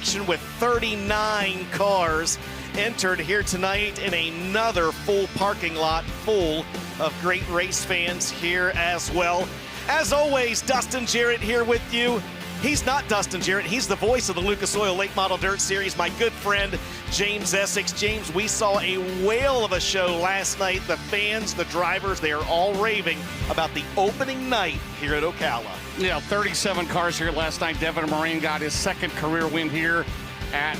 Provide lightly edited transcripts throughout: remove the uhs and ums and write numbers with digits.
action with 39 cars entered here tonight in another full parking lot full of great race fans here as well. As always, Dustin Jarrett here with you. He's not Dustin Jarrett. He's the voice of the Lucas Oil Late Model Dirt Series, my good friend, James Essex. James, we saw a whale of a show last night. The fans, the drivers, they are all raving about the opening night here at Ocala. Yeah, 37 cars here last night. Devin Moran got his second career win here at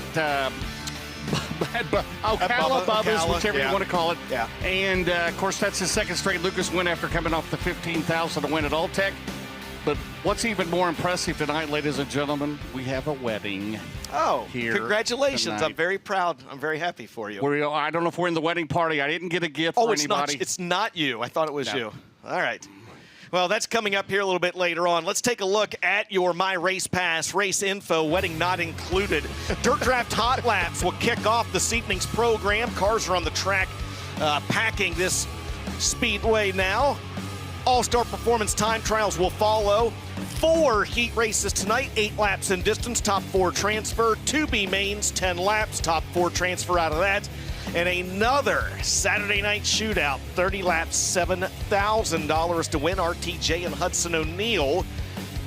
Ocala, Bubba's, whichever you want to call it. Yeah. And, of course, that's his second straight Lucas win after coming off the 15,000 to win at Alltech. But what's even more impressive tonight, ladies and gentlemen, we have a wedding. Oh, here congratulations. tonight. I'm very proud. I'm very happy for you. I don't know if we're in the wedding party. I didn't get a gift for anybody. It's not you. I thought it was you. All right. Well, that's coming up here a little bit later on. Let's take a look at your My Race Pass race info, wedding not included. Dirt Draft Hot Laps will kick off this evening's program. Cars are on the track packing this speedway now. All-Star Performance Time Trials will follow. 4 heat races tonight, 8 laps in distance, top 4 transfer. 2 B mains, 10 laps, top 4 transfer out of that. And another Saturday night shootout, 30 laps, $7,000 to win. RTJ and Hudson O'Neal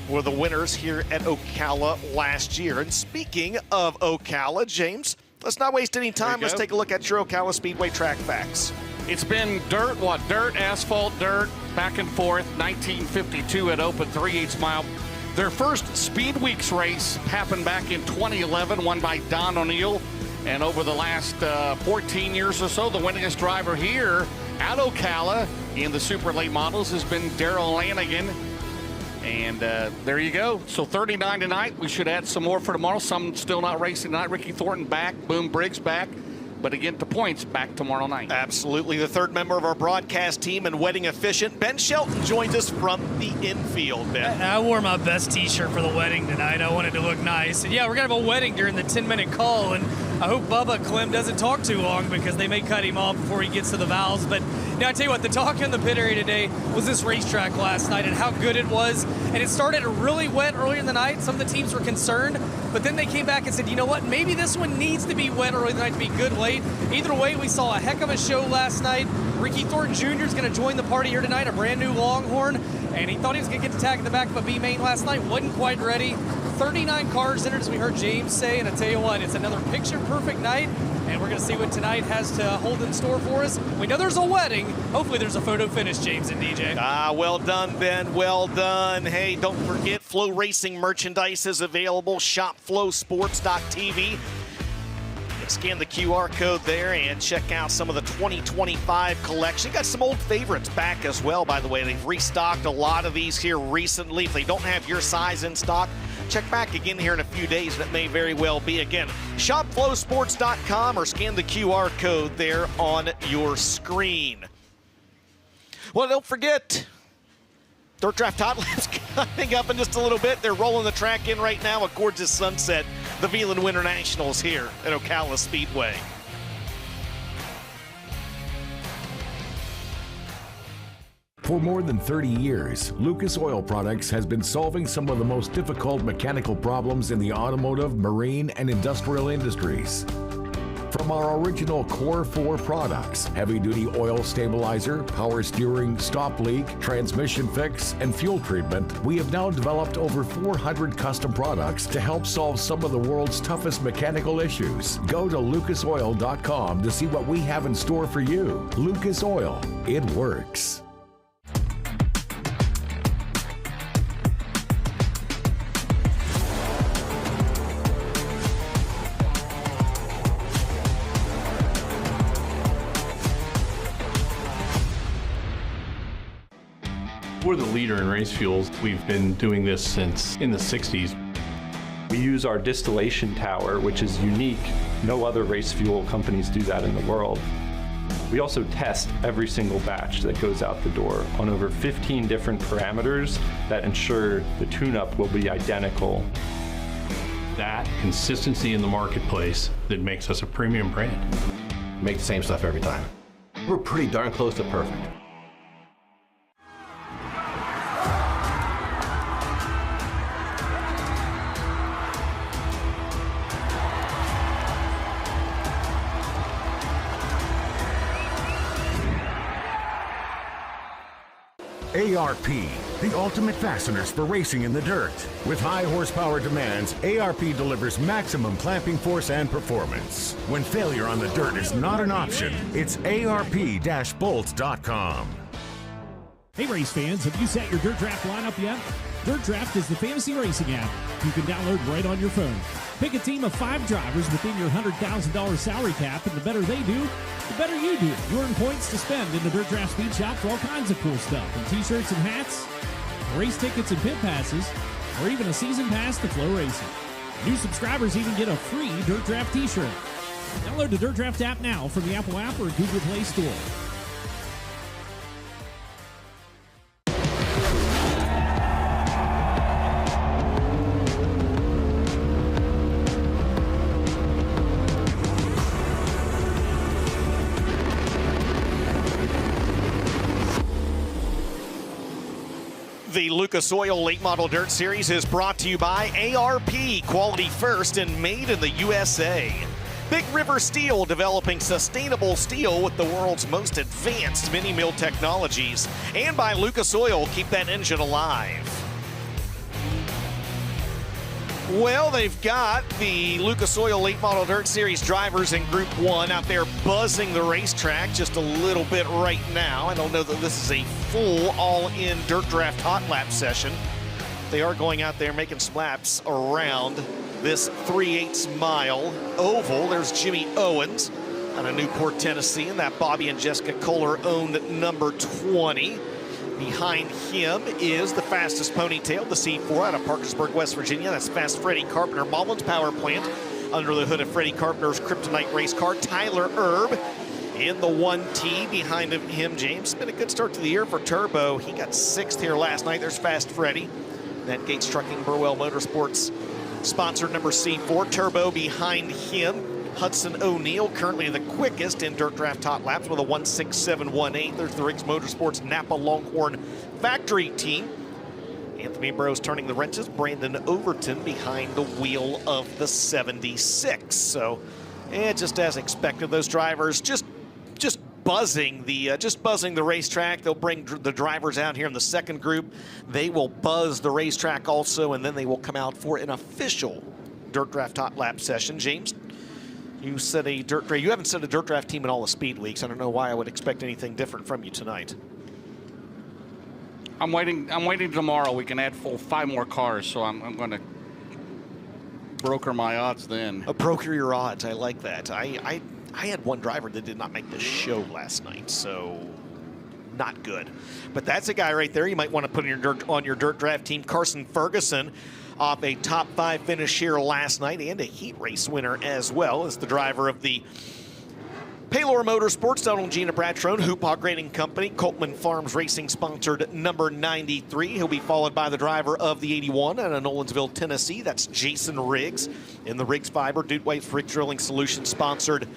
were the winners here at Ocala last year. And speaking of Ocala, James, let's not waste any time. Let's take a look at your Ocala Speedway track facts. It's been dirt, asphalt, dirt, back and forth. 1952 at Open 3/8 mile. Their first Speed Weeks race happened back in 2011, won by Don O'Neill. And over the last 14 years or so, the winningest driver here at Ocala in the Super Late Models has been Darrell Lanigan. And there you go. So 39 tonight. We should add some more for tomorrow. Some still not racing tonight. Ricky Thornton back. Boom Briggs back. But again, to points, back tomorrow night. Absolutely. The third member of our broadcast team and wedding officiant, Ben Shelton, joins us from the infield, Ben. I wore my best T-shirt for the wedding tonight. I wanted to look nice. And, yeah, we're going to have a wedding during the 10-minute call, and I hope Bubba Clem doesn't talk too long because they may cut him off before he gets to the vows. But, I tell you what, the talk in the pit area today was this racetrack last night and how good it was. And it started really wet earlier in the night. Some of the teams were concerned, but then they came back and said, you know what, maybe this one needs to be wet early in the night to be good late. Either way, we saw a heck of a show last night. Ricky Thornton Jr. is going to join the party here tonight, a brand new Longhorn, and he thought he was going to get the tag in the back of a B main last night. Wasn't quite ready. 39 cars entered, as we heard James say, and I tell you what, it's another picture-perfect night, and we're going to see what tonight has to hold in store for us. We know there's a wedding. Hopefully there's a photo finish, James and DJ. Well done, Ben. Well done. Hey, don't forget, FloRacing merchandise is available. ShopFlowSports.tv. Scan the QR code there and check out some of the 2025 collection. Got some old favorites back as well, by the way. They've restocked a lot of these here recently. If they don't have your size in stock, check back again here in a few days. That may very well be. Again, shopflowsports.com or scan the QR code there on your screen. Well, don't forget, Dirt Draft Hot Laps coming up in just a little bit. They're rolling the track in right now at gorgeous sunset. The Veland Winter Nationals here at Ocala Speedway. For more than 30 years, Lucas Oil Products has been solving some of the most difficult mechanical problems in the automotive, marine, and industrial industries. From our original Core 4 products, heavy-duty oil stabilizer, power steering, stop leak, transmission fix, and fuel treatment, we have now developed over 400 custom products to help solve some of the world's toughest mechanical issues. Go to lucasoil.com to see what we have in store for you. Lucas Oil, it works. We're the leader in race fuels. We've been doing this since in the 60s. We use our distillation tower, which is unique. No other race fuel companies do that in the world. We also test every single batch that goes out the door on over 15 different parameters that ensure the tune-up will be identical. That consistency in the marketplace that makes us a premium brand. Make the same stuff every time. We're pretty darn close to perfect. ARP, the ultimate fasteners for racing in the dirt. With high horsepower demands, ARP delivers maximum clamping force and performance. When failure on the dirt is not an option, it's ARP-bolts.com. Hey race fans, have you set your Dirt Draft lineup yet? Dirt Draft is the fantasy racing app you can download right on your phone. Pick a team of 5 drivers within your $100,000 salary cap, and the better they do, the better you do. You earn points to spend in the Dirt Draft Speed Shop for all kinds of cool stuff, from t-shirts and hats, race tickets and pit passes, or even a season pass to FloRacing. New subscribers even get a free Dirt Draft t-shirt. Download the Dirt Draft app now from the Apple app or Google Play Store. The Lucas Oil Late Model Dirt Series is brought to you by ARP, quality first and made in the USA. Big River Steel, developing sustainable steel with the world's most advanced mini mill technologies. And by Lucas Oil, keep that engine alive. Well, they've got the Lucas Oil Late Model Dirt Series drivers in Group 1 out there buzzing the racetrack just a little bit right now. I don't know that this is a full all-in Dirt Draft Hot Lap session. They are going out there making some laps around this 3/8 mile oval. There's Jimmy Owens out of Newport, Tennessee, and that Bobby and Jessica Kohler owned number 20. Behind him is the fastest ponytail, the C4 out of Parkersburg, West Virginia. That's fast Freddie Carpenter, Mullins Power Plant. Under the hood of Freddie Carpenter's Kryptonite race car, Tyler Erb in the 1T. Behind him, James. It's been a good start to the year for Turbo. He got 6th here last night. There's fast Freddie. That Gates Trucking Burwell Motorsports sponsored number C4. Turbo behind him. Hudson O'Neill, currently the quickest in Dirt Draft Hot Laps with a 1:67.18. There's the Riggs Motorsports Napa Longhorn factory team. Anthony Burrows turning the wrenches. Brandon Overton behind the wheel of the 76. So, just as expected, those drivers just buzzing the racetrack. They'll bring the drivers out here in the second group. They will buzz the racetrack also, and then they will come out for an official Dirt Draft Hot Lap session. James, you haven't set a dirt draft team in all the speed weeks. I don't know why I would expect anything different from you tonight. I'm waiting tomorrow. We can add 5 more cars, so I'm going to broker my odds then. Broker your odds. I like that. I had one driver that did not make the show last night, so not good. But that's a guy right there you might want to put on your dirt draft team. Carson Ferguson, off a top 5 finish here last night and a heat race winner as well, as the driver of the Paylor Motorsports, Donald Gina Bratrone, Hoop Hog Grading Company, Coltman Farms Racing sponsored number 93. He'll be followed by the driver of the 81 out of Nolensville, Tennessee. That's Jason Riggs in the Riggs Fiber, Dude White's Rig Drilling Solutions sponsored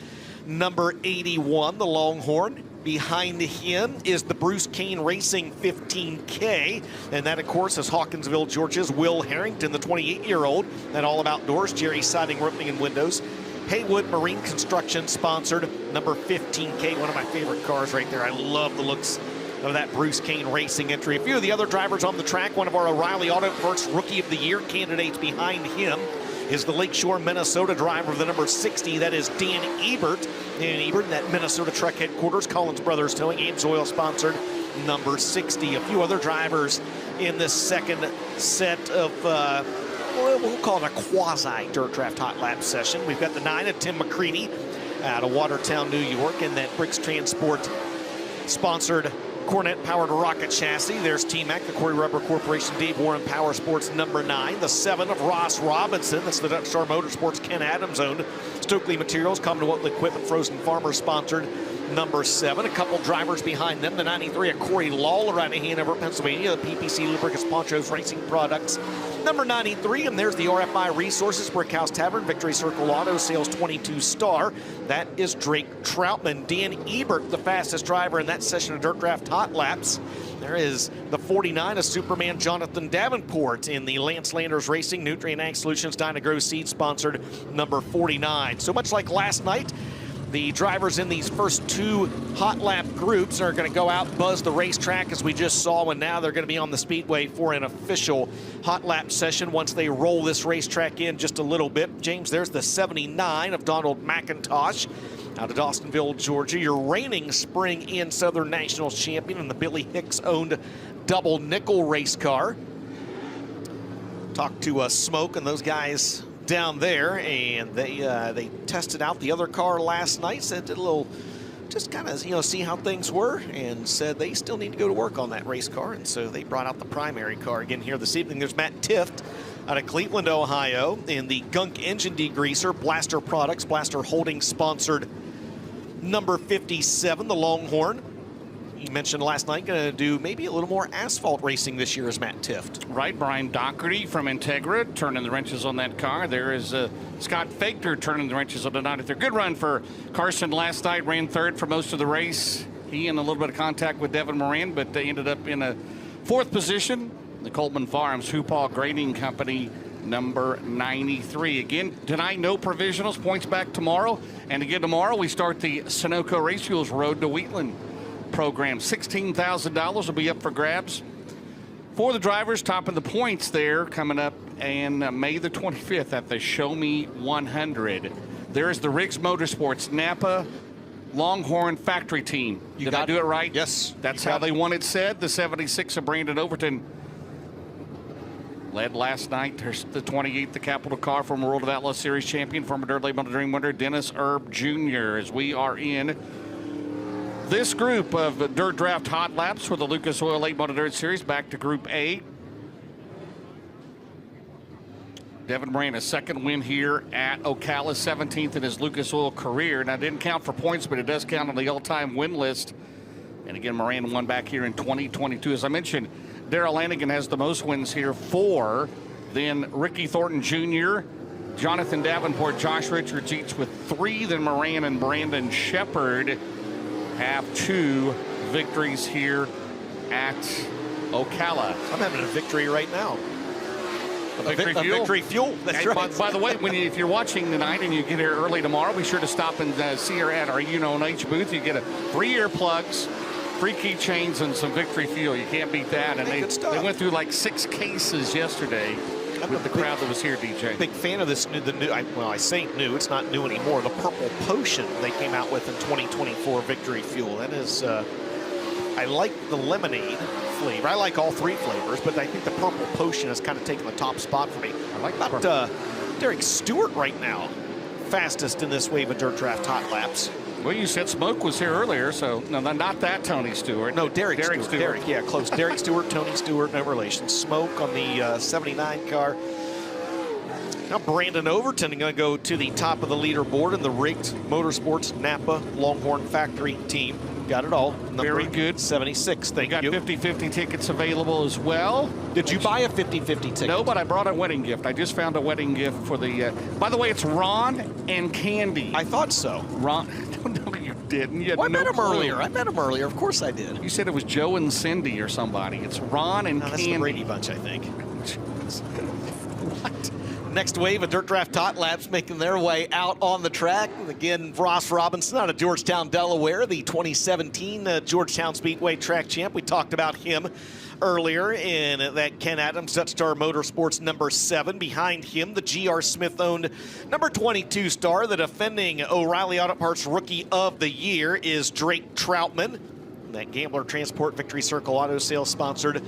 number 81, the Longhorn. Behind him is the Bruce Kane Racing 15K, and that, of course, is Hawkinsville, Georgia's Will Harrington, the 28-year-old. That All About Doors, Jerry Siding, Roofing, and Windows. Haywood Marine Construction sponsored number 15K, one of my favorite cars right there. I love the looks of that Bruce Kane Racing entry. A few of the other drivers on the track, one of our O'Reilly Auto Parts Rookie of the Year candidates behind him is the Lakeshore, Minnesota driver of the number 60. That is Dan Ebert. Dan Ebert, that Minnesota Truck Headquarters, Collins Brothers Towing, Ames Oil sponsored number 60. A few other drivers in this second set of, we'll call it a quasi-dirt draft hot lap session. We've got the 9 of Tim McCready out of Watertown, New York, and that Bricks Transport sponsored Cornet-powered rocket chassis. There's T-Mac, the Corey Rubber Corporation, Dave Warren Power Sports number 9. The 7 of Ross Robinson. That's the Dutch Star Motorsports, Ken Adams owned. Stokely Materials, Commonwealth Equipment, Frozen Farmers sponsored number 7. A couple drivers behind them. The 93 of Corey Lawler out of Hanover, Pennsylvania. The PPC Lubricants Ponchos Racing Products number 93. And there's the RFI Resources, Brickhouse Tavern, Victory Circle Auto Sales 22 Star. That is Drake Troutman. Dan Ebert, the fastest driver in that session of Dirt Draft Hot Laps. There is the 49 of Superman Jonathan Davenport in the Lance Landers Racing, Nutrient Ag Solutions, Dynagrow Seed sponsored number 49. So much like last night, The drivers in these first 2 hot lap groups are going to go out, buzz the racetrack as we just saw, and now they're going to be on the speedway for an official hot lap session once they roll this racetrack in just a little bit. James, there's the 79 of Donald McIntosh out of Dawsonville, Georgia, your reigning spring and Southern Nationals champion in the Billy Hicks-owned double nickel race car. Talked to Smoke and those guys down there, and they tested out the other car last night, said did a little, just kind of, see how things were, and said they still need to go to work on that race car, and so they brought out the primary car again here this evening. There's Matt Tift out of Cleveland, Ohio, in the Gunk Engine Degreaser, Blaster Products, Blaster Holdings sponsored number 57, the Longhorn. You mentioned last night, going to do maybe a little more asphalt racing this year as Matt Tift. Right, Brian Doherty from Integra turning the wrenches on that car. There is Scott Faker turning the wrenches on the 93. Good run for Carson last night, ran 3rd for most of the race. He in a little bit of contact with Devin Moran, but they ended up in a 4th position. The Coleman Farms Hoopaw Grading Company, number 93. Again, tonight, no provisionals, points back tomorrow. And again, tomorrow we start the Sunoco Race Fuels Road to Wheatland program. $16,000 will be up for grabs for the drivers. Top of the points there coming up and May the 25th at the Show Me 100. There's the Riggs Motorsports Napa Longhorn Factory Team. Did I do it right? Yes. That's how they want it said. The 76 of Brandon Overton led last night. There's the 28th, the Capital car from World of Outlaw Series champion, former Dirt Late Model Dream winner, Dennis Erb Jr. as we are in this group of Dirt Draft hot laps for the Lucas Oil Late Model Dirt Series. Back to Group A. Devin Moran, a 2nd win here at Ocala, 17th in his Lucas Oil career. Now, it didn't count for points, but it does count on the all-time win list. And again, Moran won back here in 2022. As I mentioned, Darrell Lanigan has the most wins here, 4. Then Ricky Thornton Jr., Jonathan Davenport, Josh Richards each with 3. Then Moran and Brandon Shepard have 2 victories here at Ocala. I'm having a victory right now. A victory fuel. That's right. By the way, if you're watching tonight and you get here early tomorrow, be sure to stop and see her at our UNH booth. You get a free earplugs, free keychains, and some victory fuel. You can't beat that. And they went through like 6 cases yesterday with the crowd that was here, DJ. Big fan of this I say new, it's not new anymore. The Purple Potion they came out with in 2024 Victory Fuel. That is, I like the lemonade flavor. I like all 3 flavors, but I think the Purple Potion has kind of taken the top spot for me. I like about Derek Stewart right now, fastest in this wave of Dirt Draft hot laps. Well, you said Smoke was here earlier, so no, not that Tony Stewart. No, Derek Stewart. Derek, yeah, close. Derek Stewart, Tony Stewart, no relation. Smoke on the 79 car. Now Brandon Overton going to go to the top of the leaderboard in the Riggs Motorsports Napa Longhorn Factory Team. Got it all. Very good. 76, thank you. Got 50-50 tickets available as well. Did you buy a 50-50 ticket? No, but I brought a wedding gift. I just found a wedding gift for the, by the way, it's Ron and Candy. I thought so. Ron, no, you didn't. You had I met him clue. earlier. I met him earlier. Of course I did. You said it was Joe and Cindy or somebody. It's Ron and Candy. That's the Brady Bunch, I think. What? Next wave of Dirt Draft hot laps making their way out on the track. Again, Ross Robinson out of Georgetown, Delaware, the 2017 Georgetown Speedway track champ. We talked about him earlier in that Ken Adams Dutch Star Motorsports number 7. Behind him, the G.R. Smith-owned number 22 star, the defending O'Reilly Auto Parts Rookie of the Year is Drake Troutman. That Gambler Transport Victory Circle Auto Sales sponsored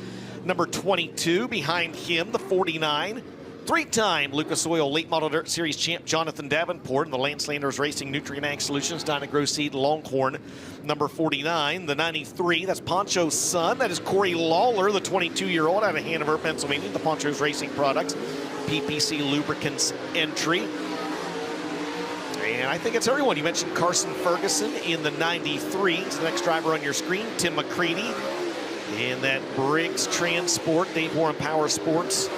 number 22. Behind him, the 49. 3-time Lucas Oil Late Model Dirt Series champ Jonathan Davenport and the Landslanders Racing Nutrient Ag Solutions Dyna-Gro Seed Longhorn number 49. The 93, that's Poncho's son. That is Corey Lawler, the 22-year-old out of Hanover, Pennsylvania. The Poncho's Racing Products, PPC Lubricants entry. And I think it's everyone. You mentioned Carson Ferguson in the 93. It's the next driver on your screen, Tim McCready. And that Briggs Transport, Dave Warren Power Sports,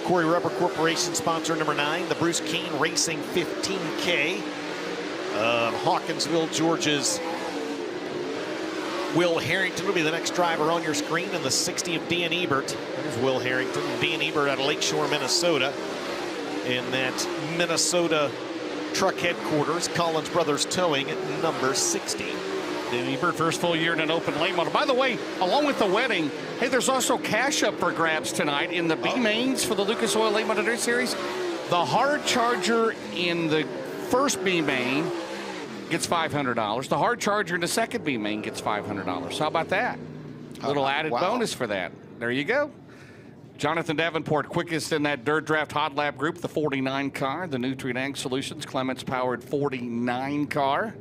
Corey Rubber Corporation sponsor number 9, the Bruce Kane Racing 15K of Hawkinsville, Georgia's Will Harrington will be the next driver on your screen, and the 60 of Dan Ebert. There's Will Harrington, Dan Ebert out of Lakeshore, Minnesota. In that Minnesota Truck Headquarters, Collins Brothers Towing, number 60. Dan Ebert, first full year in an open late model. By the way, along with the wedding, hey, there's also cash up for grabs tonight in the B mains for the Lucas Oil Late Model Dirt Series. The hard charger in the first B main gets $500. The hard charger in the second B main gets $500. How about that? A little added bonus for that. There you go. Jonathan Davenport, quickest in that Dirt Draft Hot Lap group, the 49 car. The Nutrient Ag Solutions, Clements powered 49 car.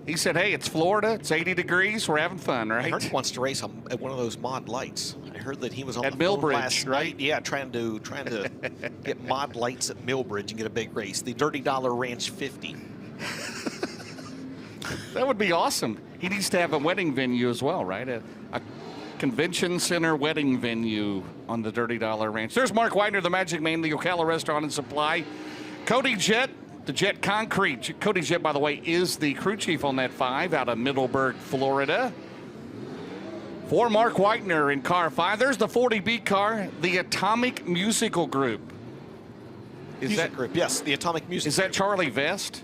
He said, hey, it's Florida. It's 80 degrees. We're having fun, right? I heard he wants to race at one of those mod lights. I heard that he was on at the phone Millbridge, last right? night. Yeah, trying to get mod lights at Millbridge and get a big race. The Dirty Dollar Ranch 50. That would be awesome. He needs to have a wedding venue as well, right? A convention center wedding venue on the Dirty Dollar Ranch. There's Mark Widener, the Magic Man, the Ocala Restaurant and Supply. Cody Jett, the Jet Concrete. Cody Jett, by the way, is the crew chief on that 5 out of Middleburg, Florida. For Mark Widener in car 5, there's the 40B car, the Atomic Musical Group. Yes, the Atomic Music Is that Charlie Vest?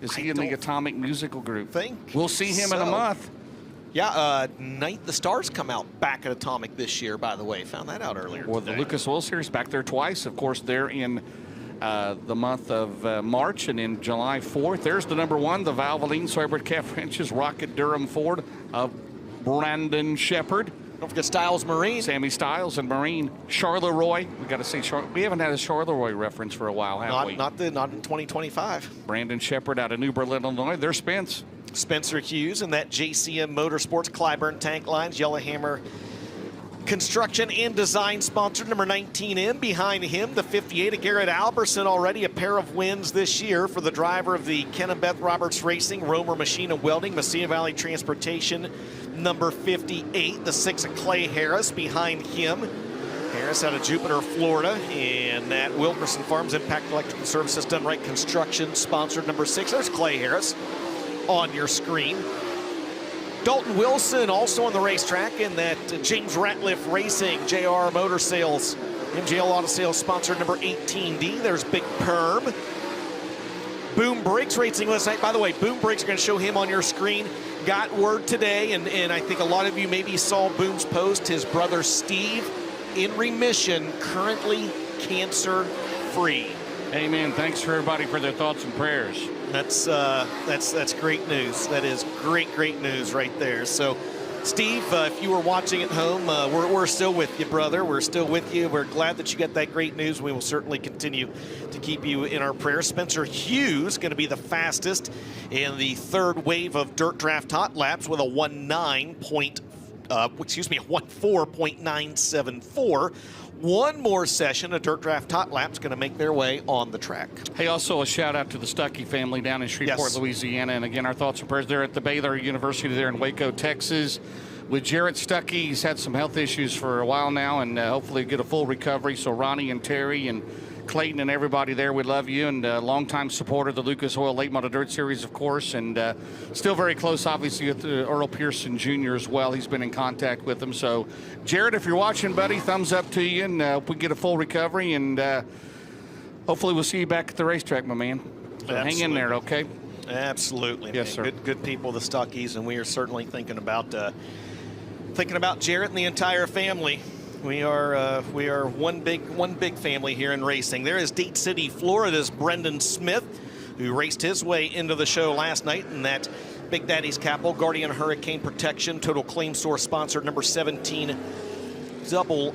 Is he in the Atomic Musical Group? We'll see him in a month. Yeah, Night the Stars come out back at Atomic this year, by the way. Found that out earlier Or the Lucas Oil Series back there twice. Of course, they're in the month of March and in July 4th. There's the number 1, the Valvoline Soybert Calf Wrenches Rocket Durham Ford of Brandon Shepard. Don't forget Styles Marine. Sammy Styles and Marine. Charleroi. We got to say, we haven't had a Charleroi reference for a while, have we? Not in 2025. Brandon Shepard out of New Berlin, Illinois. There's Spence. Spencer Hughes and that JCM Motorsports Clyburn Tank Lines, Yellowhammer Construction and Design sponsor, number 19 behind him, the 58 of Garrett Alberson, already a pair of wins this year for the driver of the Kennebeth Roberts Racing, Romer Machine and Welding, Messina Valley Transportation, number 58, the 6 of Clay Harris behind him. Harris out of Jupiter, Florida, and that Wilkerson Farms Impact Electrical Services Done Right Construction, sponsored number 6. There's Clay Harris on your screen. Dalton Wilson also on the racetrack in that James Ratliff Racing, JR Motor Sales, MGL Auto Sales sponsored number 18D. There's Big Perm. Boom Briggs Racing last night. By the way, Boom Briggs, are going to show him on your screen. Got word today, and I think a lot of you maybe saw Boom's post. His brother Steve in remission, currently cancer-free. Amen. Thanks for everybody for their thoughts and prayers. That's great news. That is great news right there. So, Steve, if you were watching at home, we're still with you, brother. We're still with you. We're glad that you got that great news. We will certainly continue to keep you in our prayers. Spencer Hughes going to be the fastest in the third wave of Dirt Draft Hot Laps with a 14.974. One more session of Dirt Draft Hot Laps going to make their way on the track. Hey, also a shout out to the Stuckey family down in Shreveport, Louisiana. And again, our thoughts and prayers there at the Baylor University there in Waco, Texas. With Jarrett Stuckey, he's had some health issues for a while now, and hopefully get a full recovery. So Ronnie and Terry and Clayton and everybody there, we love you, and longtime supporter of the Lucas Oil Late Model Dirt Series, of course, and still very close, obviously, with Earl Pearson Jr. as well. He's been in contact with him. So, Jared, if you're watching, buddy, thumbs up to you, and hope we get a full recovery, and hopefully we'll see you back at the racetrack, my man. So hang in there, okay? Absolutely. Yes, man. sir. Good people, the Stuckeys, and we are certainly thinking about Jarrett and the entire family. We are one big family here in racing. There is Dade City, Florida's Brendan Smith, who raced his way into the show last night in that Big Daddy's Capital Guardian Hurricane Protection Total Claim Source sponsored number 17 Double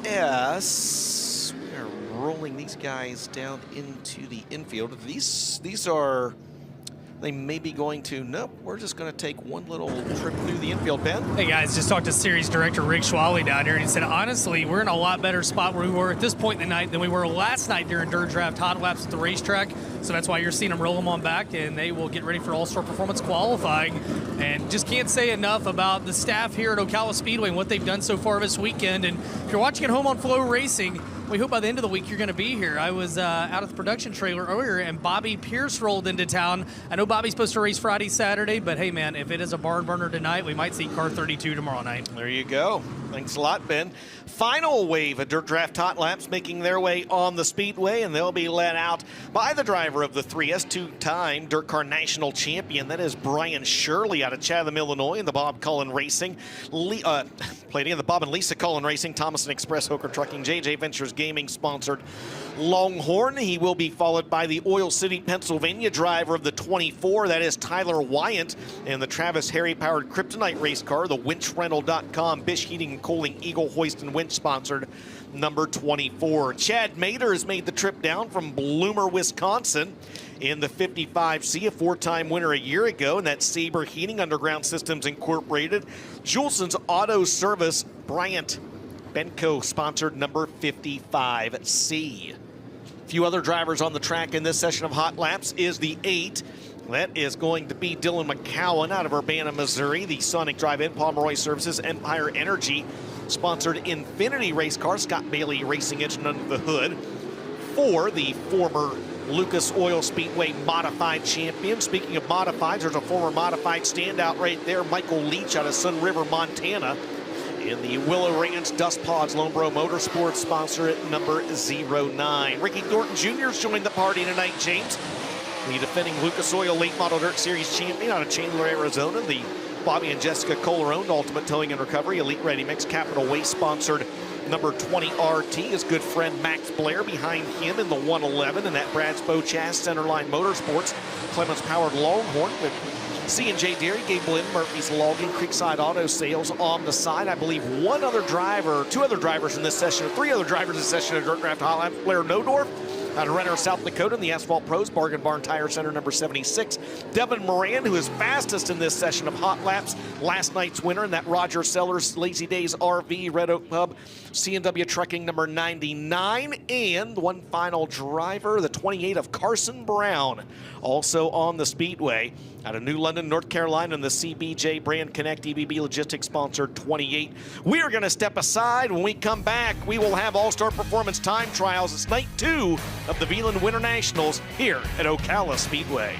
S. We are rolling these guys down into the infield. These are. They may be going to, nope, we're just going to take one little trip through the infield, Ben. Hey, guys, just talked to Series Director Rick Schwally down here, and he said, honestly, we're in a lot better spot where we were at this point in the night than we were last night during Dirt Draft Hot Laps at the racetrack. So that's why you're seeing them roll them on back, and they will get ready for All-Star Performance qualifying. And just can't say enough about the staff here at Ocala Speedway and what they've done so far this weekend. And if you're watching at home on FloRacing, we hope by the end of the week you're going to be here. I was out at the production trailer earlier, and Bobby Pierce rolled into town. I know Bobby's supposed to race Friday, Saturday, but hey, man, if it is a barn burner tonight, we might see car 32 tomorrow night. There you go. Thanks a lot, Ben. Final wave of Dirt Draft Hot Laps making their way on the Speedway, and they'll be led out by the driver of the 3S, two-time Dirt Car National Champion. That is Brian Shirley out of Chatham, Illinois, in the Bob Cullen Racing. Played in the Bob and Lisa Cullen Racing, Thomason Express, Hooker Trucking, JJ Ventures Gaming sponsored Longhorn. He will be followed by the Oil City, Pennsylvania driver of the 24. That is Tyler Wyant, and the Travis Harry-powered Kryptonite race car, the winchrental.com Bish Heating and Cooling Eagle Hoist and Winch sponsored number 24. Chad Mader has made the trip down from Bloomer, Wisconsin in the 55C, a four-time winner a year ago, and that's Sabre Heating Underground Systems Incorporated. Juleson's Auto Service, Bryant Benco sponsored number 55C. A few other drivers on the track in this session of Hot Laps is the 8. That is going to be Dylan McCowan out of Urbana, Missouri. The Sonic Drive-In, Pomeroy Services, Empire Energy sponsored Infinity race car, Scott Bailey Racing Engine under the hood. 4, the former Lucas Oil Speedway modified champion. Speaking of modifieds, there's a former modified standout right there, Michael Leach out of Sun River, Montana, in the Willow Ranch Dust Pods Lone Bro Motorsports, sponsor at number 09. Ricky Thornton Jr. joined the party tonight, James. The defending Lucas Oil Late Model Dirt Series champion out of Chandler, Arizona. The Bobby and Jessica Kohler-owned Ultimate Towing and Recovery Elite Ready Mix Capital Waste sponsored number 20 RT. His good friend Max Blair behind him in the 111, and that Brad's Bochas Centerline Motorsports Clements powered Longhorn with C&J Dairy, Gabe Lynn, Murphy's Logging, Creekside Auto Sales on the side. I believe two other drivers in this session, 3 other drivers in this session of Dirt Draft Hot Laps. Blair Nodorf out of Renner, South Dakota, in the Asphalt Pros, Bargain Barn Tire Center, number 76. Devin Moran, who is fastest in this session of Hot Laps, last night's winner in that Roger Sellers Lazy Days RV, Red Oak Pub, C&W Trucking, number 99. And one final driver, the 28 of Carson Brown, also on the Speedway, out of New London, North Carolina, in the CBJ Brand Connect EBB Logistics sponsored 28. We are going to step aside. When we come back, we will have All-Star Performance Time Trials. It's night 2 of the Veland Winter Nationals here at Ocala Speedway.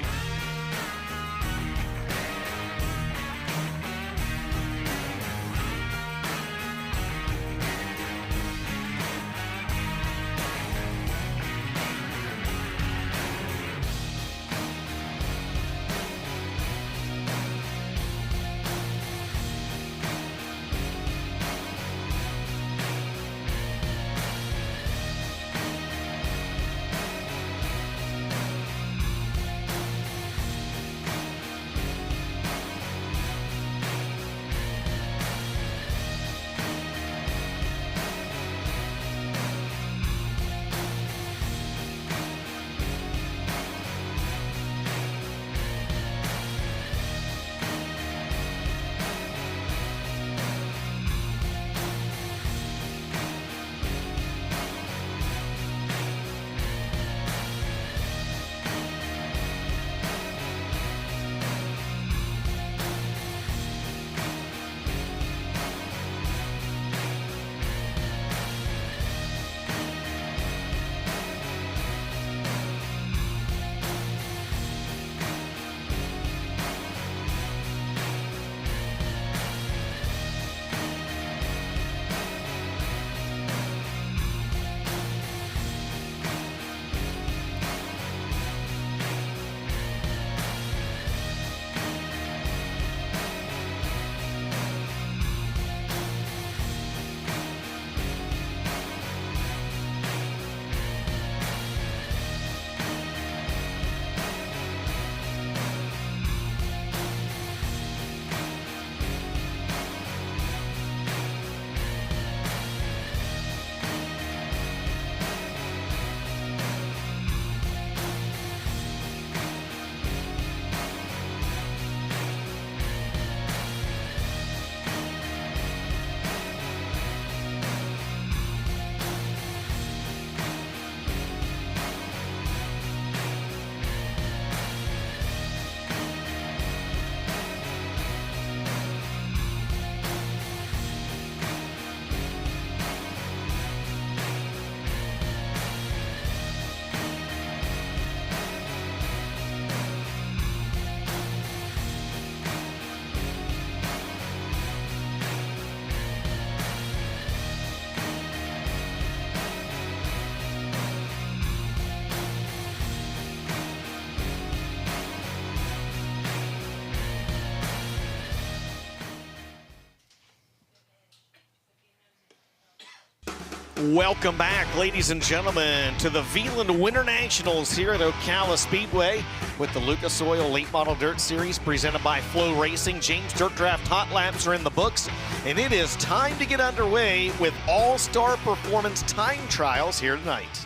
Welcome back, ladies and gentlemen, to the Veland Winter Nationals here at Ocala Speedway with the Lucas Oil Late Model Dirt Series presented by FloRacing. James Dirt Draft Hot Laps are in the books, and it is time to get underway with All-Star Performance Time Trials here tonight.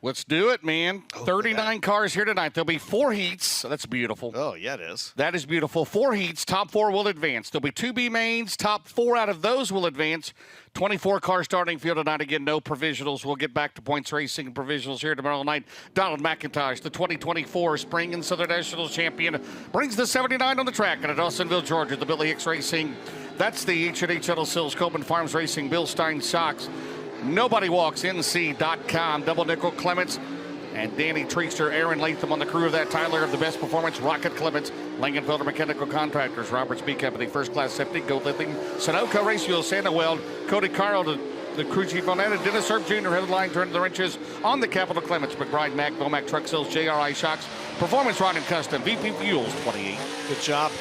Let's do it, man. 39 cars here tonight. There'll be 4 heats. That's beautiful. Oh, yeah, it is. That is beautiful. 4 heats. Top 4 will advance. There'll be 2 B mains. Top 4 out of those will advance. 24 car starting field tonight. Again, no provisionals. We'll get back to points racing and provisionals here tomorrow night. Donald McIntosh, the 2024 Spring and Southern Nationals champion, brings the 79 on the track. And at Dawsonville, Georgia, the Billy Hicks Racing. That's the H&H Shuttle Sills, Coleman Farms Racing, Bill Stein Sox. Nobody Walks, NC.com, Double Nickel Clements, and Danny Treaster, Aaron Latham on the crew of that. Tyler of the Best Performance, Rocket Clements, Langenfelder Mechanical Contractors, Roberts B Company, First Class Septic, Gold Lithium, Sunoco Race Fuel, Santa Weld, Cody Carl, the crew chief on that, and Dennis Herb Jr. headline, turn the wrenches on the Capital Clements, McBride, Mac, Vomac, Truck Sales, JRI Shocks, Performance Rod and Custom, VP Fuels, 28. Good job.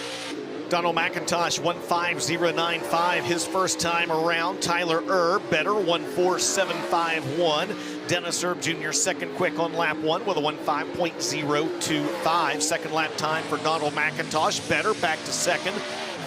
Donald McIntosh, 15095, his first time around. Tyler Erb, better, 14751. Dennis Erb Jr., second quick on lap 1 with a 15.025. Second lap time for Donald McIntosh, better, back to second,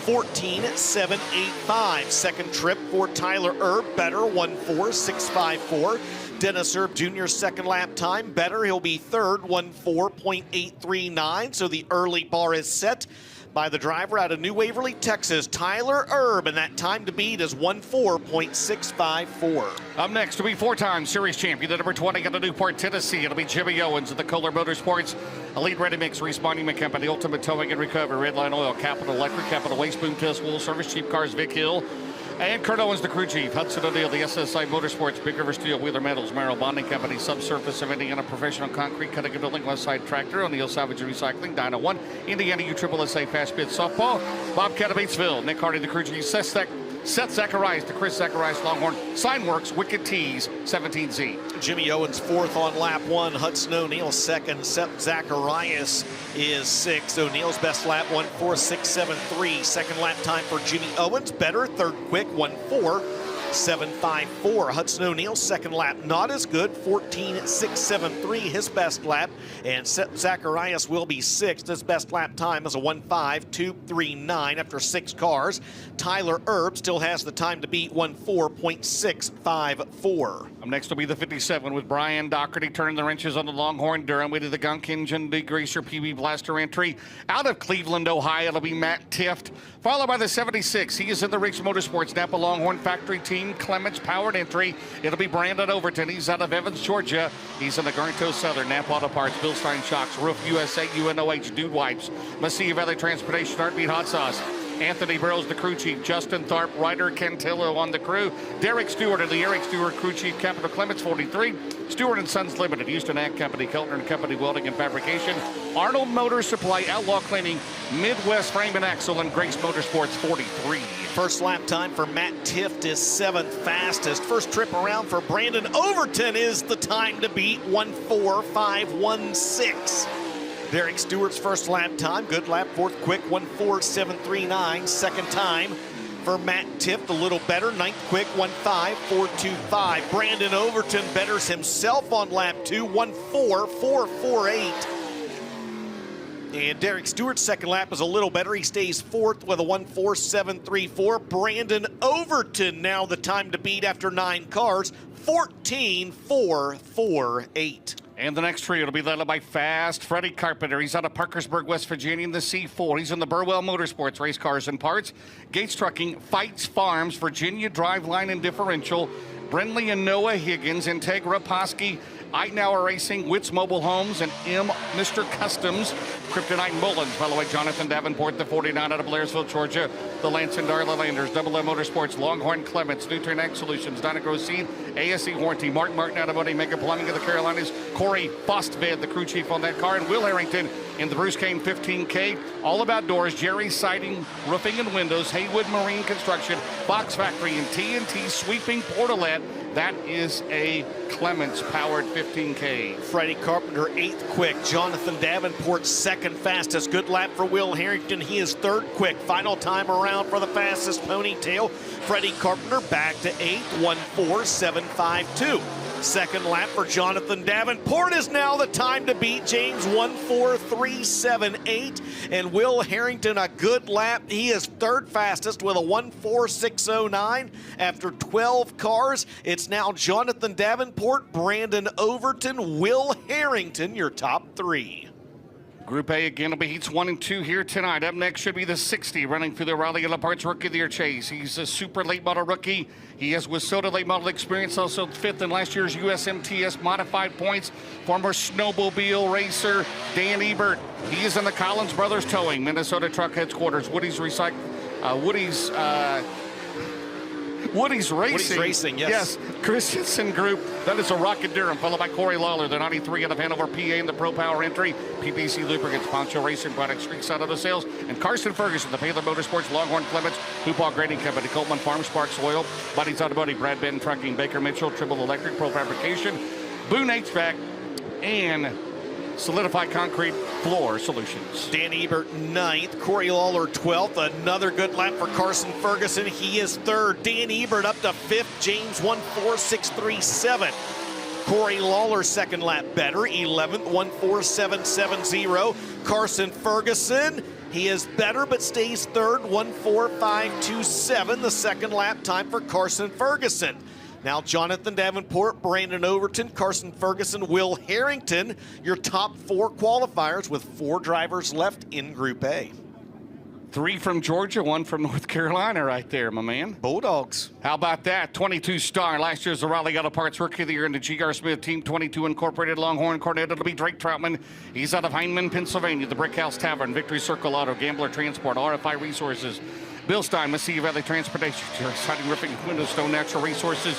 14.785. Second trip for Tyler Erb, better, 14654. Dennis Erb Jr., second lap time, better, he'll be third, 14.839. So the early bar is set by the driver out of New Waverly, Texas, Tyler Erb, and that time to beat is 14.654. Up next will be 4-time series champion, the number 20 out of Newport, Tennessee. It'll be Jimmy Owens of the Kohler Motorsports, Elite Ready Mix, Reese Monument Company, Ultimate Towing and Recovery, Redline Oil, Capital Electric, Capital Waste, Boom Test, Wool Service, Cheap Cars, Vic Hill, and Kurt Owens, the crew chief, Hudson O'Neill, the SSI Motorsports, Big River Steel, Wheeler Metals, Merrill Bonding Company, Subsurface of Indiana, Professional Concrete, Cutting and Building, Westside Tractor, O'Neill Salvage and Recycling, Dyna One, Indiana USSSA Fast Pitch Softball, Bobcat of Batesville, Nick Hardy, the crew chief, Seth Zacharias, the Chris Zacharias Longhorn, Signworks, Wicked Tees, 17Z. Jimmy Owens fourth on lap 1, Hudson O'Neill second, Seth Zacharias is sixth. O'Neill's best lap, 14673. Second lap time for Jimmy Owens, better, third quick, 14754. Hudson O'Neill second lap, not as good, 14673, his best lap, and Seth Zacharias will be sixth. His best lap time is a 15239 after 6 cars. Tyler Erb still has the time to beat, 14.654. Next will be the 57 with Brian Doherty turning the wrenches on the Longhorn Durham. We did the gunk engine degreaser PB blaster entry out of Cleveland, Ohio. It'll be Matt Tift, followed by the 76. He is in the Riggs Motorsports Napa Longhorn Factory Team Clements powered entry. It'll be Brandon Overton. He's out of Evans, Georgia. He's in the Garnto Southern Napa Auto Parts, Bill Stein Shocks, Roof USA, UNOH, Dude Wipes, Mesilla Valley Transportation, Heartbeat Hot Sauce. Anthony Burrows, the crew chief. Justin Tharp, Ryder Cantillo on the crew. Derek Stewart of the Eric Stewart crew chief. Capital Clements, 43. Stewart and Sons Limited, Houston Ag Company, Keltner and Company Welding and Fabrication. Arnold Motor Supply, Outlaw Cleaning, Midwest Frame and Axle, and Grace Motorsports, 43. First lap time for Matt Tift is 7th fastest. First trip around for Brandon Overton is the time to beat, 14516. Derek Stewart's first lap time, good lap, fourth quick, 14739. Second time for Matt Tift, a little better, ninth quick, 15425. Brandon Overton betters himself on lap 2, 14448. And Derek Stewart's second lap is a little better. He stays fourth with a 14734. Brandon Overton now the time to beat after 9 cars, 14448. And the next trio will be led by Fast Freddie Carpenter. He's out of Parkersburg, West Virginia in the C4. He's in the Burwell Motorsports Race Cars and Parts. Gates Trucking, Fights Farms, Virginia Driveline and Differential. Brenly and Noah Higgins, Integra Posky, Eitenauer Racing, Witts Mobile Homes, and Mr. Customs. Kryptonite Mullins, by the way, Jonathan Davenport, the 49 out of Blairsville, Georgia. The Lance and Darla Landers, Double M Motorsports, Longhorn Clements, Nutrien Ag Solutions, Dynagrow Seed, ASE warranty. Mark Martin out of Money, Mega Plumbing of the Carolinas. Corey Bostved, the crew chief on that car. And Will Harrington in the Bruce Kane 15K. All About Doors, Jerry Siding, Roofing and Windows, Haywood Marine Construction, Box Factory, and TNT Sweeping Portalet. That is a Clements-powered 15K. Freddie Carpenter, 8th quick. Jonathan Davenport, 2nd fastest. Good lap for Will Harrington. He is 3rd quick. Final time around for the fastest ponytail. Freddie Carpenter back to 8th, 1:4.752. Second lap for Jonathan Davenport is now the time to beat. James, 1:4.378. And Will Harrington, a good lap. He is 3rd fastest with a 1:4.609. After 12 cars, it's now Jonathan Davenport, Brandon Overton, Will Harrington, your top 3. Group A again will be heats 1 and 2 here tonight. Up next should be the 60 running through the Raleigh Auto Parts Rookie of the Year chase. He's a super late model rookie. He has WISSOTA late model experience, also 5th in last year's USMTS modified points. Former snowmobile racer Dan Ebert. He is in the Collins Brothers Towing, Minnesota Truck Headquarters. Woody's Racing, yes. Christensen Group, that is a Rocket Durham, followed by Corey Lawler, the 93 out of Hanover, PA, in the Pro Power entry. PPC Lubricants, Poncho Racing Products, Creekside Auto Sales, and Carson Ferguson, the Paler Motorsports, Longhorn Clements, Hoopall Grading Company, Coleman Farm, Sparks Oil, Buddy's Automotive, Brad Benton Trucking, Baker Mitchell, Triple Electric, Pro Fabrication, Boone HVAC, and Solidify Concrete Floor Solutions. Dan Ebert, 9th. Corey Lawler, 12th. Another good lap for Carson Ferguson. He is 3rd. Dan Ebert up to 5th. James, 1:4.637. Corey Lawler, 2nd lap better. 11th, 1:4.770. Carson Ferguson, he is better but stays 3rd. 1:4.527. The 2nd lap time for Carson Ferguson. Now Jonathan Davenport, Brandon Overton, Carson Ferguson, Will Harrington, your top 4 qualifiers with 4 drivers left in Group A. 3 from Georgia, 1 from North Carolina right there, my man. Bulldogs. How about that? 22 star. Last year's the Raleigh Auto Parts Rookie of the Year in the G.R. Smith Team 22 Incorporated Longhorn Cornet. It'll be Drake Troutman. He's out of Heinemann, Pennsylvania. The Brick House Tavern, Victory Circle Auto, Gambler Transport, RFI Resources, Bill Stein, Mesilla Valley Transportation, Siding Roofing, Windows, Stone Natural Resources,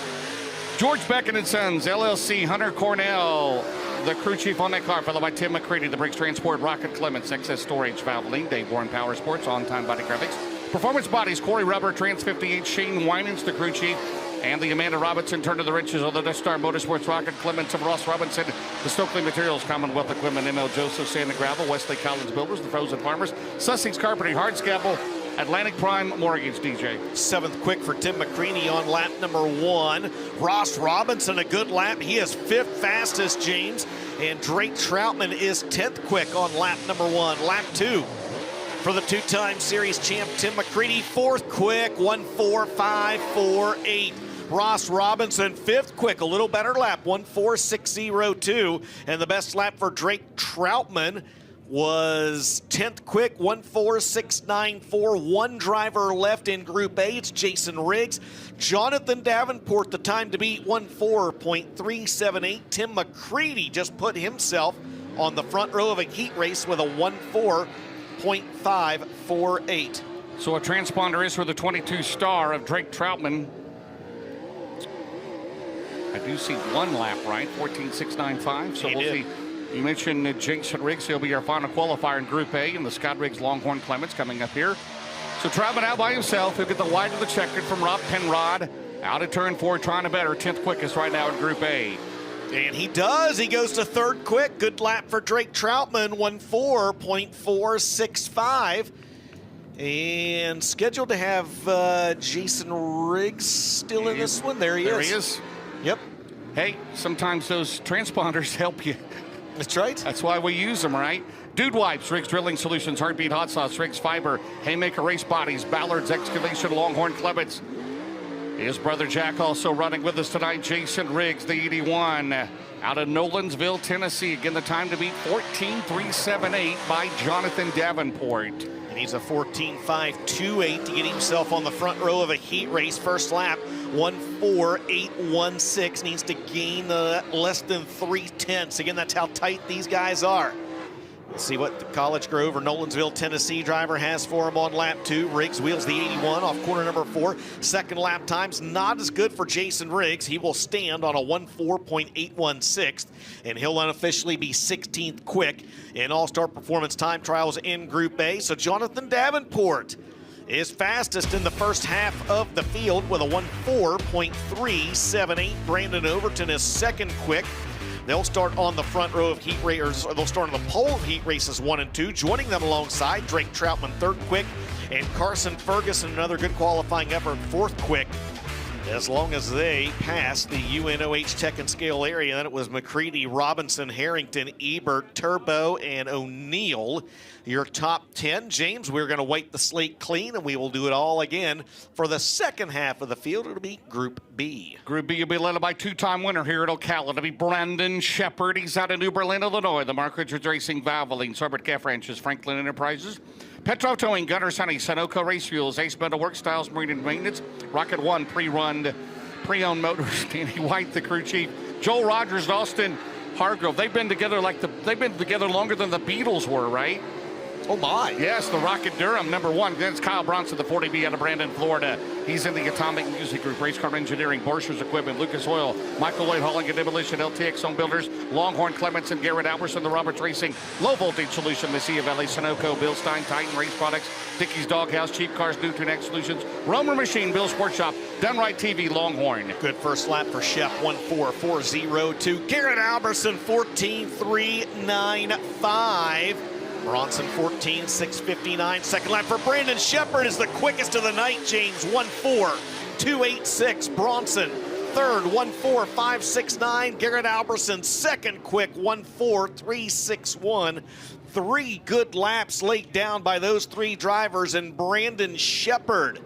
George Becken & Sons, LLC, Hunter Cornell, the crew chief on that car, followed by Tim McCready, the Briggs Transport, Rocket Clements, Excess Storage, Valvoline, Dave Warren Power Sports, On Time Body Graphics, Performance Bodies, Corey Rubber, Trans 58, Shane Winans, the crew chief, and the Amanda Robinson Turn to the Riches of the Death Star Motorsports, Rocket Clements, of Ross Robinson, the Stokely Materials, Commonwealth Equipment, ML Joseph, Sand and Gravel, Wesley Collins Builders, the Frozen Farmers, Sussex Carpeting, Hardscapel, Atlantic Prime Mortgage, DJ. 7th quick for Tim McCready on lap number 1. Ross Robinson, a good lap. He is 5th fastest, James. And Drake Troutman is 10th quick on lap number 1. Lap 2 for the 2-time series champ, Tim McCready, 4th quick, 1:4.548. Ross Robinson, 5th quick, a little better lap, 1:4.602. And the best lap for Drake Troutman was 10th quick, 1:4.694. 1 driver left in Group A. It's Jason Riggs. Jonathan Davenport, the time to beat, 1:4.378. Tim McCready just put himself on the front row of a heat race with a 1:4.548. So a transponder is for the 22 star of Drake Troutman. I do see 1 lap, right? 14.695. So we'll see. You mentioned Jason Riggs. He'll be our final qualifier in Group A, and the Scott Riggs Longhorn Clements coming up here. So Troutman out by himself. He'll get the wide of the checkered from Rob Penrod. Out of turn 4, trying to better. 10th quickest right now in Group A. And he does. He goes to 3rd quick. Good lap for Drake Troutman, 1:4.465. And scheduled to have Jason Riggs still in this one. There he is. Yep. Hey, sometimes those transponders help you. That's right. That's why we use them, right? Dude Wipes, Riggs Drilling Solutions, Heartbeat Hot Sauce, Riggs Fiber, Haymaker Race Bodies, Ballard's Excavation, Longhorn Clements. His brother Jack also running with us tonight, Jason Riggs, the 81, out of Nolensville, Tennessee. Again, the time to beat 14.378 by Jonathan Davenport. And he's a 14.528 to get himself on the front row of a heat race. First lap, 1:4.816. Needs to gain less than 3/10. Again, that's how tight these guys are. Let's see what the College Grove or Nolensville, Tennessee driver has for him on lap 2. Riggs wheels the 81 off corner number 4. Second lap times not as good for Jason Riggs. He will stand on a 1:4.816, and he'll unofficially be 16th quick in All-Star Performance Time Trials in Group A. So Jonathan Davenport is fastest in the first half of the field with a 1:4.378. Brandon Overton is second quick. They'll start on the front row of heat racers, or they'll start on the pole of heat races 1 and 2. Joining them alongside Drake Troutman, third quick, and Carson Ferguson, another good qualifying effort, fourth quick. As long as they pass the UNOH Tech and Scale area, then it was McCready, Robinson, Harrington, Ebert, Turbo, and O'Neill. Your top 10. James, we're going to wipe the slate clean, and we will do it all again for the second half of the field. It'll be Group B. Group B will be led by two-time winner here at Ocala. It'll be Brandon Shepard. He's out of New Berlin, Illinois. The Mark Richards Racing, Valvoline, Sorbert Calf Ranches, Franklin Enterprises, Petro Towing, Gunner Sunny, Sunoco Race Fuels, Ace Metal Work Styles, Marine and Maintenance, Rocket One, pre-owned motors, Danny White, the crew chief, Joel Rogers, and Austin Hargrove. They've been together longer than the Beatles were, right? Oh, my. Yes, the Rocket Durham, number 1. Then it's Kyle Bronson, the 40B out of Brandon, Florida. He's in the Atomic Music Group, Race Car Engineering, Borchers Equipment, Lucas Oil, Michael Lloyd Hauling and Demolition, LTX Home Builders, Longhorn Clements and Garrett Alberson, the Roberts Racing, Low Voltage Solution, Mesilla Valley, Sunoco, Bill Stein, Titan Race Products, Dickey's Doghouse, Cheap Cars, Nutrient Solutions, Romer Machine, Bill Sport Shop, Done Right TV, Longhorn. Good first lap for Shep, 1:4.402. Garrett Alberson, 14.395. Bronson 14.659. Second lap for Brandon Shepard is the quickest of the night, James. 1:4.286. Bronson third, 1:4.569. Garrett Alberson second quick, 1:4.361. 3 good laps laid down by those 3 drivers, and Brandon Shepard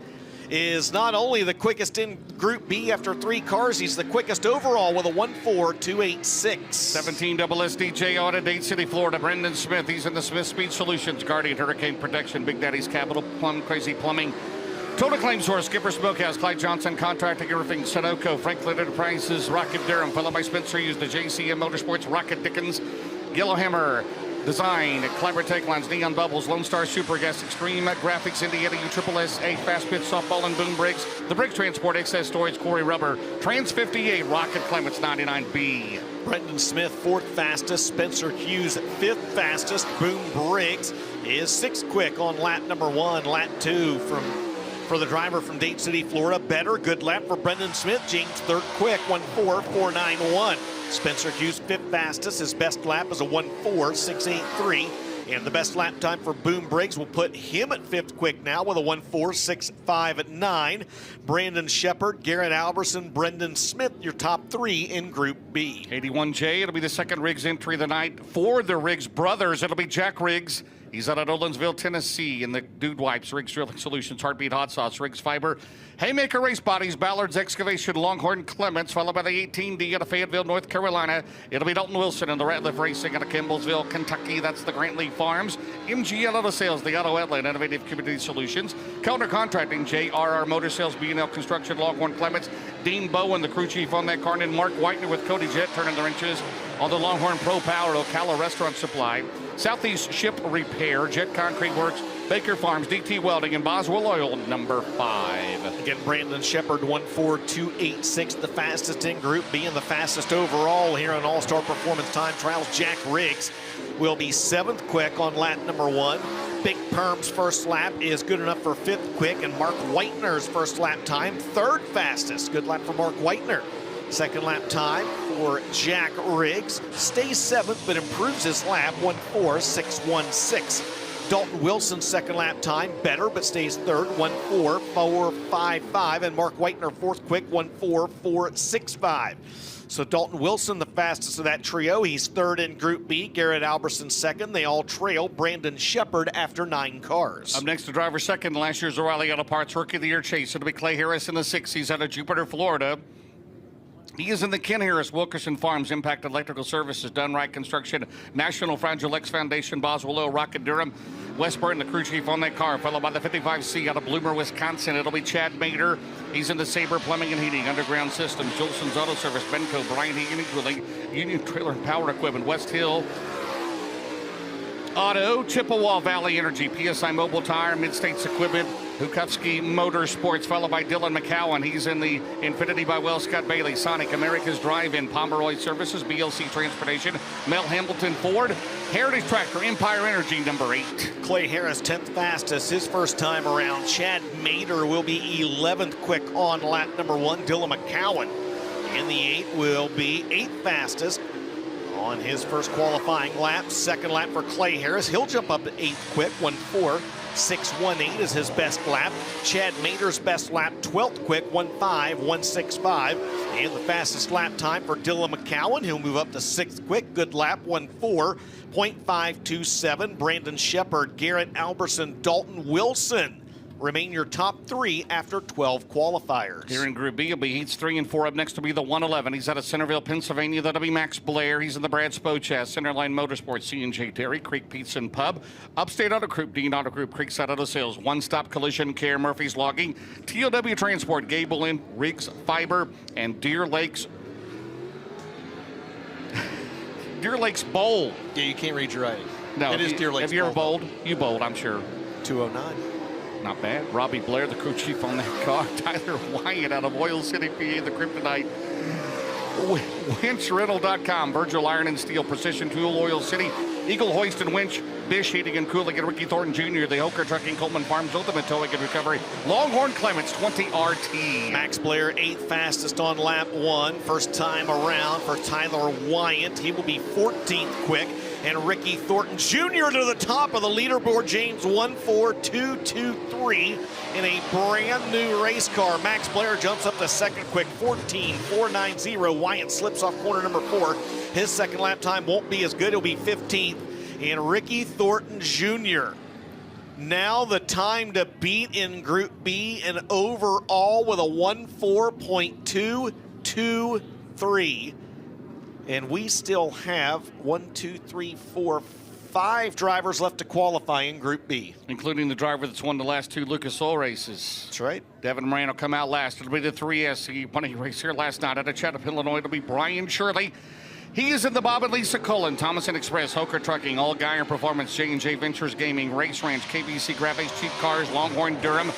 is not only the quickest in Group B after 3 cars, he's the quickest overall with a 1:4.286. 17 SDJ out of Dade City, Florida. Brendan Smith, he's in the Smith Speed Solutions, Guardian Hurricane Protection, Big Daddy's Capital, Crazy Plumbing, Total Claims Source, Skipper Smokehouse, Clyde Johnson Contracting Roofing, Sunoco, Franklin Enterprises, Rocket Durham, followed by Spencer Hughes, the JCM Motorsports, Rocket Dickens, Yellowhammer Design, Clever Take Lines, Neon Bubbles, Lone Star Super Gas, Extreme Graphics, Indiana USSSA, Fast Pitch Softball and Boom Briggs, The Briggs Transport, Excess Storage, Corey Rubber, Trans 58, Rocket Clements 99B. Brendan Smith, 4th fastest. Spencer Hughes, 5th fastest. Boom Briggs is 6th quick on lap number 1. Lap 2 for the driver from Dade City, Florida. Better, good lap for Brendan Smith. James, 3rd quick, 1:4.491. Spencer Hughes, 5th fastest. His best lap is a 1:4.683. And the best lap time for Boom Briggs will put him at 5th quick now with a 1:4.659. Brandon Shepard, Garrett Alberson, Brendan Smith, your top 3 in Group B. 81J, it'll be the second Riggs entry of the night for the Riggs brothers. It'll be Jack Riggs. He's out of Nolensville, Tennessee, in the Dude Wipes, Riggs Drilling Solutions, Heartbeat Hot Sauce, Riggs Fiber, Haymaker Race Bodies, Ballard's Excavation, Longhorn Clements, followed by the 18D out of Fayetteville, North Carolina. It'll be Dalton Wilson in the Ratliff Racing out of Campbellsville, Kentucky. That's the Grantley Farms. MGL Auto Sales, the Auto Outlet, Innovative Community Solutions. Kellner Contracting, JRR Motor Sales, B&L Construction, Longhorn Clements, Dean Bowen, the crew chief on that car, and Mark Whitener with Cody Jet turning the wrenches on the Longhorn Pro Power, Ocala Restaurant Supply, Southeast Ship Repair, Jet Concrete Works, Baker Farms, DT Welding, and Boswell Oil, number 5. Again, Brandon Shepard, 1:4.286, the fastest in Group B and the fastest overall here on All-Star Performance Time Trials. Jack Riggs will be 7th quick on lap number 1. Big Perm's first lap is good enough for 5th quick, and Mark Whitener's first lap time, 3rd fastest. Good lap for Mark Whitener. Second lap time for Jack Riggs. Stays 7th, but improves his lap, 1:4.616. Dalton Wilson's second lap time, better, but stays 3rd, 1:4.455. And Mark Whitener, 4th quick, 1:4.465. So Dalton Wilson, the fastest of that trio. He's 3rd in Group B. Garrett Alberson 2nd. They all trail Brandon Shepard after 9 cars. Up next to driver 2nd, last year's O'Reilly Auto Parts Rookie of the Year chase. It'll be Clay Harris in the 6th. He's out of Jupiter, Florida. He is in the Ken Harris Wilkerson Farms Impact Electrical Services, Done Right Construction, National Fragile X Foundation, Boswell Oil, Rocket Durham, Wes Burton, the crew chief on that car, followed by the 55C out of Bloomer, Wisconsin. It'll be Chad Mader. He's in the Sabre Plumbing and Heating, Underground Systems, Jolson's Auto Service, Benco, Brian Heating and Cooling, Union Trailer and Power Equipment, West Hill, Auto, Chippewa Valley Energy, PSI Mobile Tire, Mid-States Equipment, Hukowski Motorsports, followed by Dylan McCowan. He's in the Infinity by Will Scott Bailey, Sonic, America's Drive-In, Pomeroy Services, BLC Transportation, Mel Hamilton Ford, Heritage Tractor, Empire Energy, number 8. Clay Harris, 10th fastest, his first time around. Chad Mater will be 11th quick on lap number 1. Dylan McCowan in the 8 will be 8th fastest on his first qualifying lap. Second lap for Clay Harris. He'll jump up to 8th quick, 1:4.618 is his best lap. Chad Mater's best lap, 12th quick, 1:5.165. And the fastest lap time for Dylan McCowan. He'll move up to 6th quick, good lap, 1:4.527. Brandon Shepard, Garrett Alberson, Dalton Wilson remain your top 3 after 12 qualifiers. Here in Group B, it'll be heats 3 and 4. Up next to be the 111. He's out of Centerville, Pennsylvania. That'll be Max Blair. He's in the Brad Spochas, Centerline Motorsports, C&J Terry, Creek Pizza and Pub, Upstate Auto Group, Dean Auto Group, Creekside Auto Sales, One Stop Collision Care, Murphy's Logging, TOW Transport, Gable Inn, Riggs Fiber, and Deer Lakes Bowl. Yeah, you can't read your writing. No, it is Deer Lakes Have you ever Bowl. bowled? You bowled, I'm sure. 209. Not bad. Robbie Blair, the crew chief on that car. Tyler Wyatt out of Oil City, PA, the Kryptonite. WinchRental.com, Virgil Iron and Steel, Precision Tool, Oil City, Eagle Hoist and Winch, Bish Heating and Cooling, and Ricky Thornton Jr., the Hoker Trucking, Coleman Farms, Ultimate Towing and Recovery, Longhorn Clements, 20 RT. Max Blair, 8th fastest on lap 1. First time around for Tyler Wyatt. He will be 14th quick. And Ricky Thornton Jr. to the top of the leaderboard, James, 1:4.223 in a brand new race car. Max Blair jumps up to 2nd quick, 14:490. Wyatt slips off corner number 4. His second lap time won't be as good. He'll be 15th. And Ricky Thornton Jr. now the time to beat in Group B and overall with a 1:4.223. And we still have 5 drivers left to qualify in Group B. Including the driver that's won the last 2 Lucas Oil races. That's right. Devin Moran will come out last. It'll be the 3S. He won a race here last night out of Chatham, Illinois. It'll be Brian Shirley. He is in the Bob and Lisa Cullen, Thomason Express, Hoker Trucking, All Geyer Performance, J&J Ventures Gaming, Race Ranch, KBC Graphics, Cheap Cars, Longhorn Durham,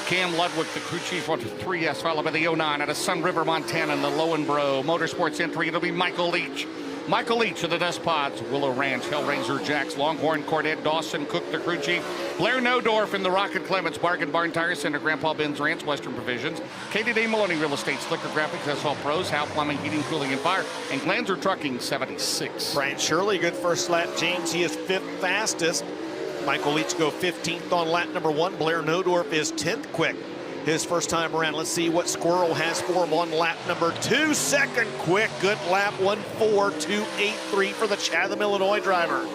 Cam Ludwig, the crew chief, on 3S, followed by the 09 out of Sun River, Montana, and the Lowenbro Motorsports entry. It'll be Michael Leach. Michael Leach of the Dust Pods, Willow Ranch, Hellraiser Jacks, Longhorn, Cordette, Dawson, Cook, the crew chief, Blair Nodorf in the Rocket Clements, Bargain Barn Tire Center, Grandpa Ben's Ranch, Western Provisions, Katie Day Maloney Real Estate, Slicker Graphics, Asphalt Pros, Howe Plumbing, Heating, Cooling, and Fire, and Glanzer Trucking, 76. Brian Shirley, good first lap. James, he is 5th fastest. Michael Leach go 15th on lap number 1. Blair Nodorf is 10th quick. His first time around. Let's see what Squirrel has for him on lap number 2. 2nd quick, good lap, 1:4.283 for the Chatham, Illinois driver.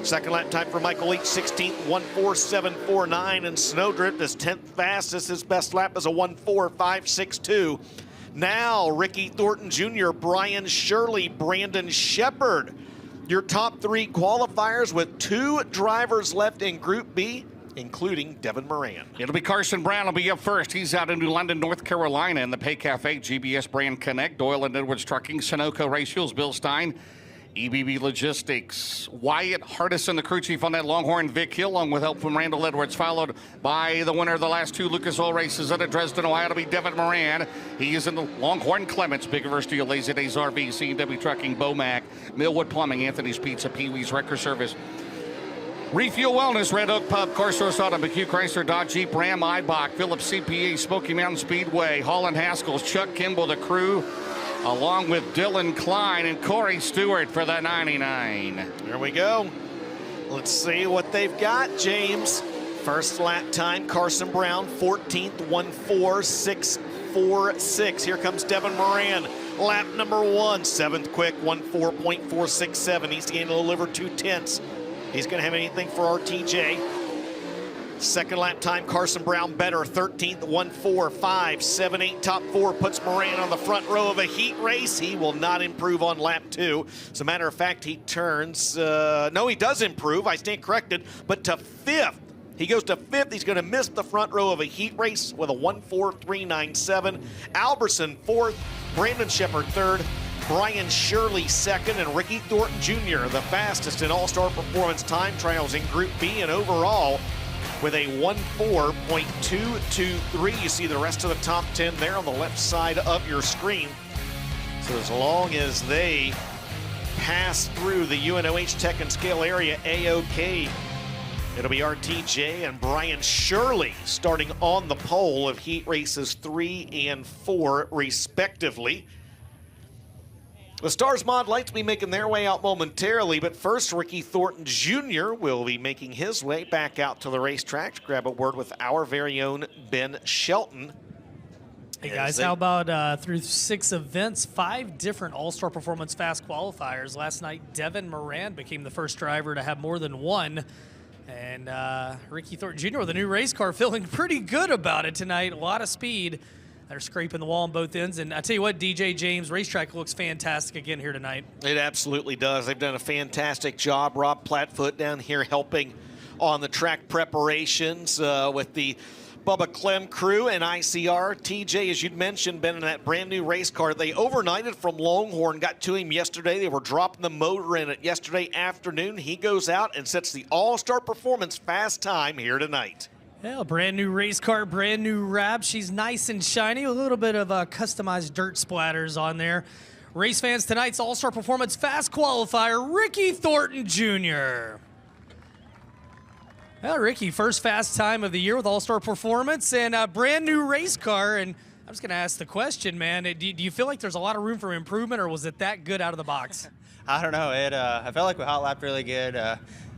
Second lap time for Michael Leach, 16th, 1:4.749, and Snowdrift is 10th fastest. His best lap is a 1:4.562. Now, Ricky Thornton Jr., Brian Shirley, Brandon Shepard. Your top 3 qualifiers with 2 drivers left in Group B, including Devin Moran. It'll be Carson Brown will be up first. He's out in New London, North Carolina in the Pay Cafe, GBS Brand Connect, Doyle and Edwards Trucking, Sunoco Race Fuels, Bill Stein, EBB Logistics. Wyatt Hardison, the crew chief on that Longhorn, Vic Hill, along with help from Randall Edwards, followed by the winner of the last 2 Lucas Oil races out of Dresden, Ohio. It'll be Devin Moran. He is in the Longhorn Clements, Big River Steel, Lazy Days RV, C&W Trucking, Bomac, Millwood Plumbing, Anthony's Pizza, Pee-wee's Wrecker Service, Refuel Wellness, Red Oak Pub, Corsos Auto, McHugh Chrysler, Dodge Jeep, Ram, Ibach, Phillips CPA, Smoky Mountain Speedway, Holland Haskell's, Chuck Kimball, the crew, along with Dylan Klein and Corey Stewart for the 99. There we go. Let's see what they've got, James. First lap time, Carson Brown, 14th, 1:4.646. Here comes Devin Moran. Lap number 1, 7th quick, 1:4.467. He's gained a little over 2/10. He's going to have anything for RTJ. Second lap time, Carson Brown better, 13th, 1:4.578. Top 4 puts Moran on the front row of a heat race. He will not improve on lap 2. As a matter of fact, he turns, no, he does improve. I stand corrected, but to 5th. He goes to 5th. He's going to miss the front row of a heat race with a 1:4.397. Alberson 4th, Brandon Shepard 3rd, Brian Shirley second, and Ricky Thornton Jr. the fastest in All-Star Performance time trials in Group B and overall with a 1:4.223. You see the rest of the top 10 there on the left side of your screen. So as long as they pass through the UNOH Tech and Scale area A-OK, it'll be RTJ and Brian Shirley starting on the pole of heat races 3 and 4 respectively. The Stars Mod Lights will be making their way out momentarily, but first Ricky Thornton Jr. will be making his way back out to the racetrack to grab a word with our very own Ben Shelton. Hey guys, how about through 6 events, 5 different All-Star Performance Fast qualifiers. Last night, Devin Moran became the first driver to have more than one. And Ricky Thornton Jr. with a new race car, feeling pretty good about it tonight. A lot of speed. They're scraping the wall on both ends. And I tell you what, DJ James Racetrack looks fantastic again here tonight. It absolutely does. They've done a fantastic job. Rob Plattfoot down here helping on the track preparations with the Bubba Clem crew and ICR. TJ, as you'd mentioned, been in that brand new race car. They overnighted from Longhorn, got to him yesterday. They were dropping the motor in it yesterday afternoon. He goes out and sets the All-Star Performance fast time here tonight. Yeah, brand new race car, brand new wrap. She's nice and shiny, a little bit of customized dirt splatters on there. Race fans, tonight's All-Star Performance Fast qualifier, Ricky Thornton Jr. Well, Ricky, first fast time of the year with All-Star Performance and a brand new race car. And I'm just going to ask the question, man, do you feel like there's a lot of room for improvement, or was it that good out of the box? I don't know. I felt like we hot lapped really good.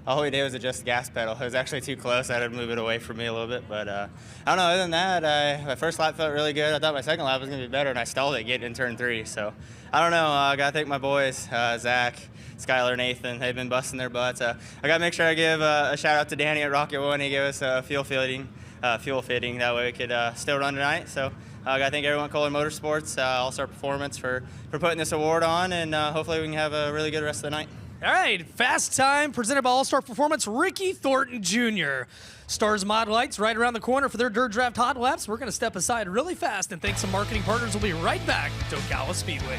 All we did was adjust the gas pedal. It was actually too close. I had to move it away from me a little bit. But I don't know. Other than that, my first lap felt really good. I thought my second lap was going to be better, and I stalled it getting in turn 3. So I don't know. I got to thank my boys, Zach, Skylar, Nathan. They've been busting their butts. I got to make sure I give a shout-out to Danny at Rocket One. He gave us fuel fitting. That way we could still run tonight. So I got to thank everyone at Kohler Motorsports, All-Star Performance for putting this award on, and hopefully we can have a really good rest of the night. All right, fast time presented by All-Star Performance, Ricky Thornton Jr. Stars Mod Lights right around the corner for their Dirt Draft Hot Laps. We're going to step aside really fast and thank some marketing partners. We'll be right back to Ocala Speedway.